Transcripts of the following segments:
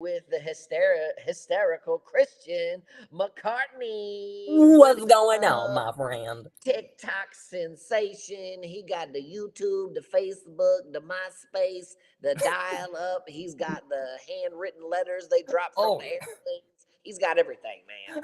with the hysterical Christian McCartney. What What's is going on, up? my friend? TikTok sensation. He got the YouTube, the Facebook, the MySpace, the dial up. He's got the handwritten letters they drop from Oh, the airplanes. He's got everything, man.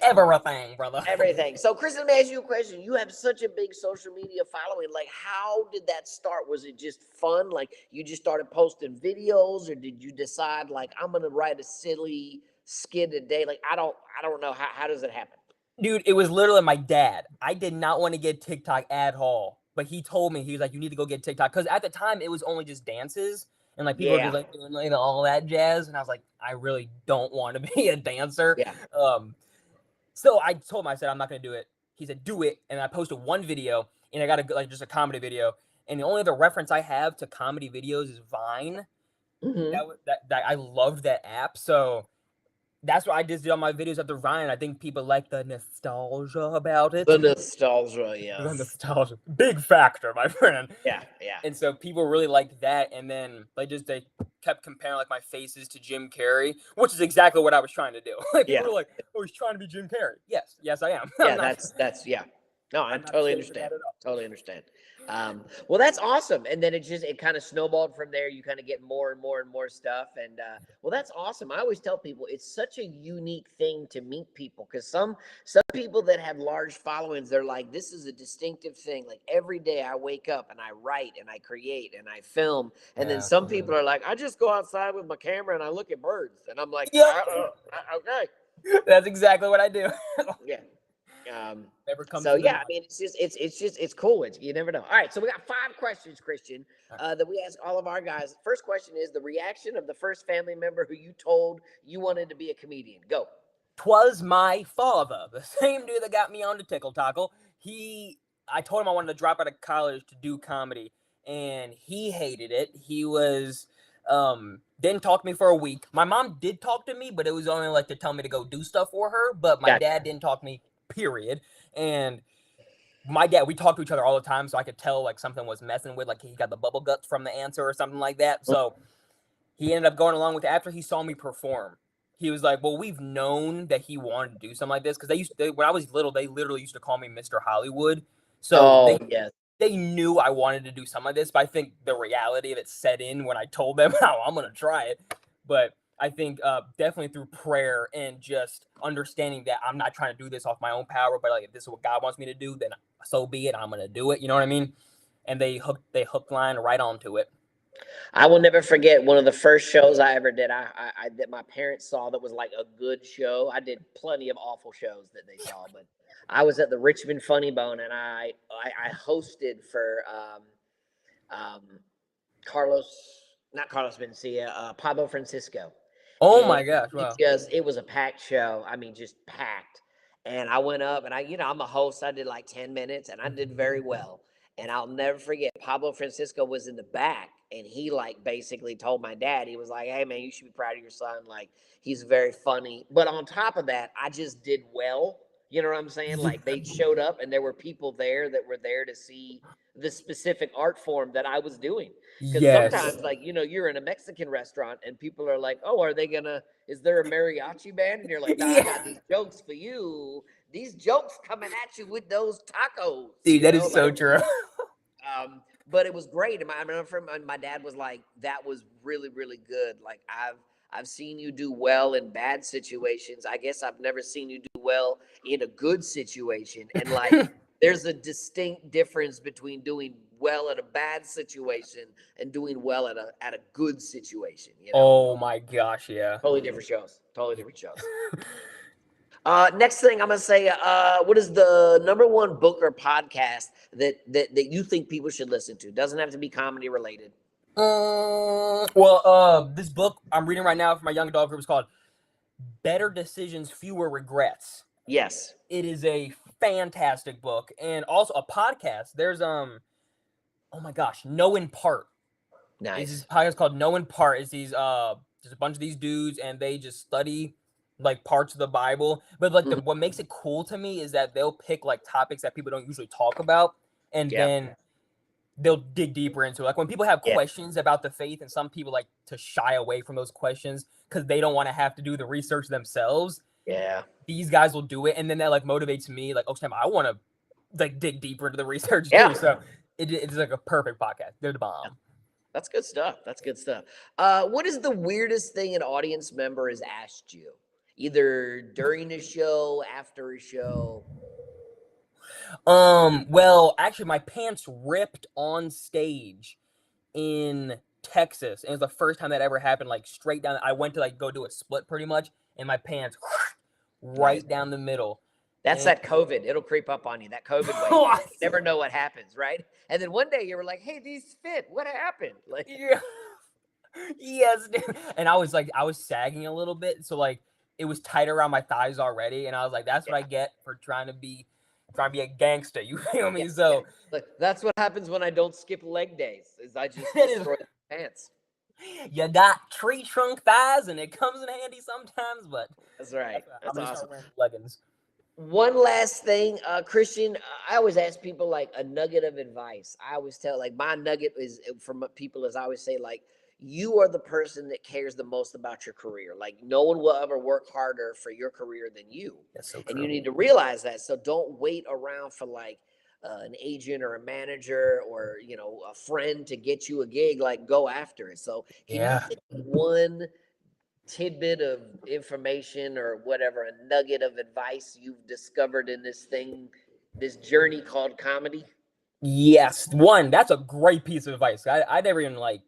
everything, brother. Everything. So, Chris, let me ask you a question. You have such a big social media following. Like, how did that start? Was it just fun? Like, you just started posting videos, or did you decide, like, I'm gonna write a silly skit a day? Like, I don't know. How does it happen? Dude, it was literally my dad. I did not want to get TikTok at all, but he told me, he was like, you need to go get TikTok. Because at the time, it was only just dances. And like people were Yeah, just like doing like all that jazz. And I was like, I really don't want to be a dancer. yeah. Um, So I told him, I said, I'm not going to do it. He said, do it. And I posted one video, and I got like just a comedy video. And the only other reference I have to comedy videos is Vine. Hmm. That I love that app. So that's what I just did on my videos after Vine. I think people like the nostalgia about it. The nostalgia, The yes. nostalgia, big factor, my friend. Yeah, yeah, And so people really liked that. And then they kept comparing like my faces to Jim Carrey, which is exactly what I was trying to do. Like people yeah, were like, "Oh, he's trying to be Jim Carrey." Yes, I am. yeah. That's yeah. No, I I'm not totally ashamed of understand. that at all. Totally understand. Well, that's awesome. And then it kind of snowballed from there. You kind of get more and more and more stuff. And well, that's awesome. I always tell people it's such a unique thing to meet people because some people that have large followings, they're like, this is a distinctive thing. Like every day I wake up and I write and I create and I film. And then Yeah. some people are like, I just go outside with my camera and I look at birds. And I'm like, Yep. okay, That's exactly what I do. yeah. Um, Never comes so to the yeah, I mind. mean, it's cool. You never know. All right, so we got five questions, Christian, Right. that we ask all of our guys. First question is the reaction of the first family member who you told you wanted to be a comedian. Go. 'Twas my father, the same dude that got me on the tickle tackle. I told him I wanted to drop out of college to do comedy, and he hated it. He was, didn't talk to me for a week. My mom did talk to me, but it was only like to tell me to go do stuff for her. But my Gotcha. dad didn't talk to me, period. And my dad, we talk to each other all the time, so I could tell like something was messing with, like he got the bubble guts from the answer or something like that. So he ended up going along with it after he saw me perform. He was like, "Well, we've known that he wanted to do something like this because when I was little, they literally used to call me Mr. Hollywood. So Oh yes. they knew I wanted to do something like this, but I think the reality of it set in when I told them, "Oh, I'm gonna try it." But I think definitely through prayer and just understanding that I'm not trying to do this off my own power, but like if this is what God wants me to do, then so be it. I'm gonna do it. You know what I mean? And they hooked line right onto it. I will never forget one of the first shows I ever did. I that my parents saw that was like a good show. I did plenty of awful shows that they saw, but I was at the Richmond Funny Bone and I hosted for um, Carlos, not Carlos Mencia, Pablo Francisco, Oh and my gosh! Wow. it was a packed show. I mean, just packed. And I went up, and I'm a host. I did like 10 minutes, and I did very well. And I'll never forget, Pablo Francisco was in the back, and he like basically told my dad, he was like, "Hey man, you should be proud of your son. Like he's very funny." But on top of that, I just did well. You know what I'm saying? Like they showed up, and there were people there that were there to see the specific art form that I was doing. Because Yes. sometimes, like, you're in a Mexican restaurant and people are like, oh, is there a mariachi band? And you're like, nah, I Yeah. got these jokes for you. These jokes coming at you with those tacos, Dude, that is so like, true. but it was great. I remember my dad was like, that was really, really good. Like, I've seen you do well in bad situations. I guess I've never seen you do well in a good situation. And like, there's a distinct difference between doing well at a bad situation and doing well at a good situation. Oh my gosh, yeah. Totally different shows. Totally different shows. Next thing I'm gonna say, what is the number one book or podcast that you think people should listen to? Doesn't have to be comedy related. This book I'm reading right now for my young adult group is called Better Decisions, Fewer Regrets. Yes. It is a fantastic book and also a podcast. There's oh my gosh, Know in Part. Is this Nice. podcast called Know in Part. It's these just a bunch of these dudes and they just study like parts of the Bible. But like Mhm. what makes it cool to me is that they'll pick like topics that people don't usually talk about and Yeah. then they'll dig deeper into it. Like when people have Yeah. questions about the faith, and some people like to shy away from those questions because they don't want to have to do the research themselves. Yeah. These guys will do it, and then that like motivates me. Like, oh, Sam, I want to like dig deeper into the research too. Yeah. So it's like a perfect podcast. They're the bomb. That's good stuff. That's good stuff. What is the weirdest thing an audience member has asked you, either during a show, after a show? Well, actually, my pants ripped on stage in Texas, and it was the first time that ever happened. Like straight down, I went to like go do a split pretty much, and my pants Nice. right down the middle. That's And that COVID. It'll creep up on you. That COVID wave. You never know what happens, right? And then one day you were like, "Hey, these fit. What happened?" Like, yeah, yes, dude. And I was like, I was sagging a little bit, so like it was tight around my thighs already, and I was like, that's what I yeah, get for trying to be a gangster. You feel yeah, me? yeah. So Like, that's what happens when I don't skip leg days. Is I just that is, destroy the pants. you got tree trunk thighs, and it comes in handy sometimes. But That's right. I'm That's gonna start awesome. wearing leggings. One last thing, Christian, I always ask people like a nugget of advice. I always tell like my nugget is from people is I always say like you are the person that cares the most about your career. Like no one will ever work harder for your career than you, That's so and you true. need to realize that. So don't wait around for like an agent or a manager or a friend to get you a gig. Like go after it. So can you Yeah. think of one tidbit of information or whatever, a nugget of advice you've discovered in this journey called comedy? Yes. One, that's a great piece of advice. I never even like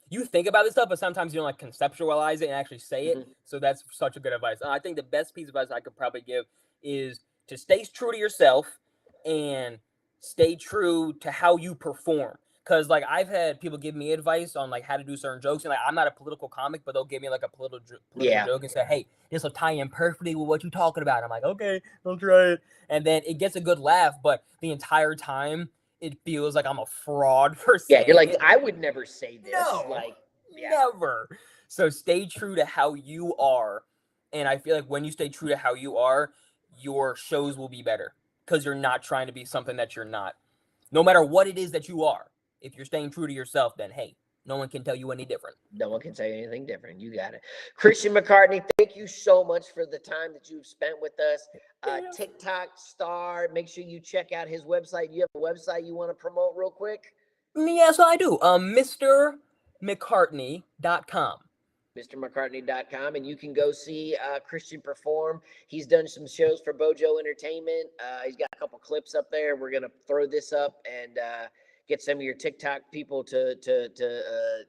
you think about this stuff, but sometimes you don't like conceptualize it and actually say it. Mhm. So that's such a good advice. I think the best piece of advice I could probably give is to stay true to yourself and stay true to how you perform. Cause like I've had people give me advice on like how to do certain jokes, and like I'm not a political comic, but they'll give me like a political Yeah, joke and say, "Hey, this will tie in perfectly with what you're talking about." I'm like, "Okay, I'll try it," and then it gets a good laugh. But the entire time, it feels like I'm a fraud for yeah. You're saying like, it. I would never say this. No, Like, yeah, never. So stay true to how you are. And I feel like when you stay true to how you are, your shows will be better because you're not trying to be something that you're not. No matter what it is that you are, if you're staying true to yourself, then hey, no one can tell you any different. no one can say anything different. You got it. Christian McCartney, thank you so much for the time that you've spent with us. Yeah. TikTok star, make sure you check out his website. You have a website you want to promote real quick? Yes, I do. MrMcCartney.com. MrMcCartney.com, and you can go see Christian perform. He's done some shows for Bojo Entertainment. He's got a couple clips up there. We're gonna throw this up and get some of your TikTok people to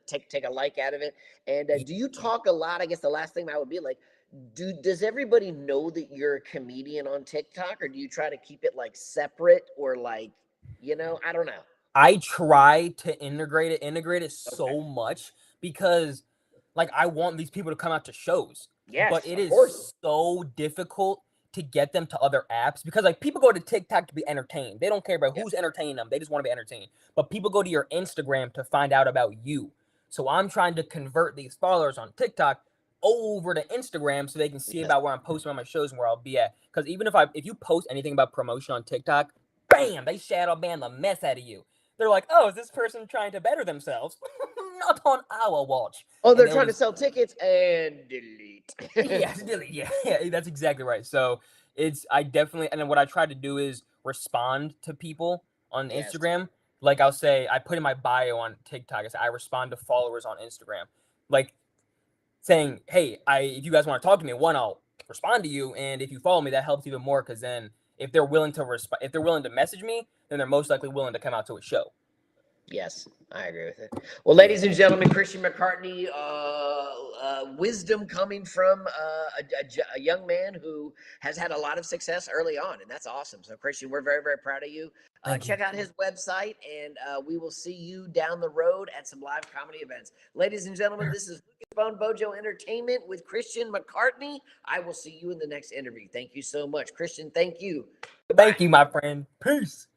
take a like out of it. And do you talk a lot? I guess the last thing that would be like, does everybody know that you're a comedian on TikTok, or do you try to keep it like separate or like I don't know. I try to integrate it Okay. so much because like I want these people to come out to shows, but Yes, it of course. is so difficult to get them to other apps because like people go to TikTok to be entertained. They don't care about Yeah. who's entertaining them. They just want to be entertained. But people go to your Instagram to find out about you. So I'm trying to convert these followers on TikTok over to Instagram so they can see Yes. about where I'm posting on my shows and where I'll be at. Because even if you post anything about promotion on TikTok, bam, they shadow ban the mess out of you. They're like, oh, is this person trying to better themselves? Not on our watch. Oh, And they're they'll trying to just, sell tickets and delete. yeah, yeah, that's exactly right. So I definitely, and then what I try to do is respond to people on Yes. Instagram. Like I'll say, I put in my bio on TikTok, I say, I respond to followers on Instagram. Like saying, hey, if you guys want to talk to me, one, I'll respond to you. And if you follow me, that helps even more because then if they're willing to if they're willing to message me, then they're most likely willing to come out to a show. Yes, I agree with it. Well, Yeah. ladies and gentlemen, Christian McCartney, wisdom coming from a young man who has had a lot of success early on, and that's awesome. So, Christian, we're very, very proud of you. Thank you. Check out his website, and we will see you down the road at some live comedy events. Ladies and gentlemen, this is Lucas Bone Bojo Entertainment with Christian McCartney. I will see you in the next interview. Thank you so much. Christian, thank you. Goodbye. Thank you, my friend. Peace.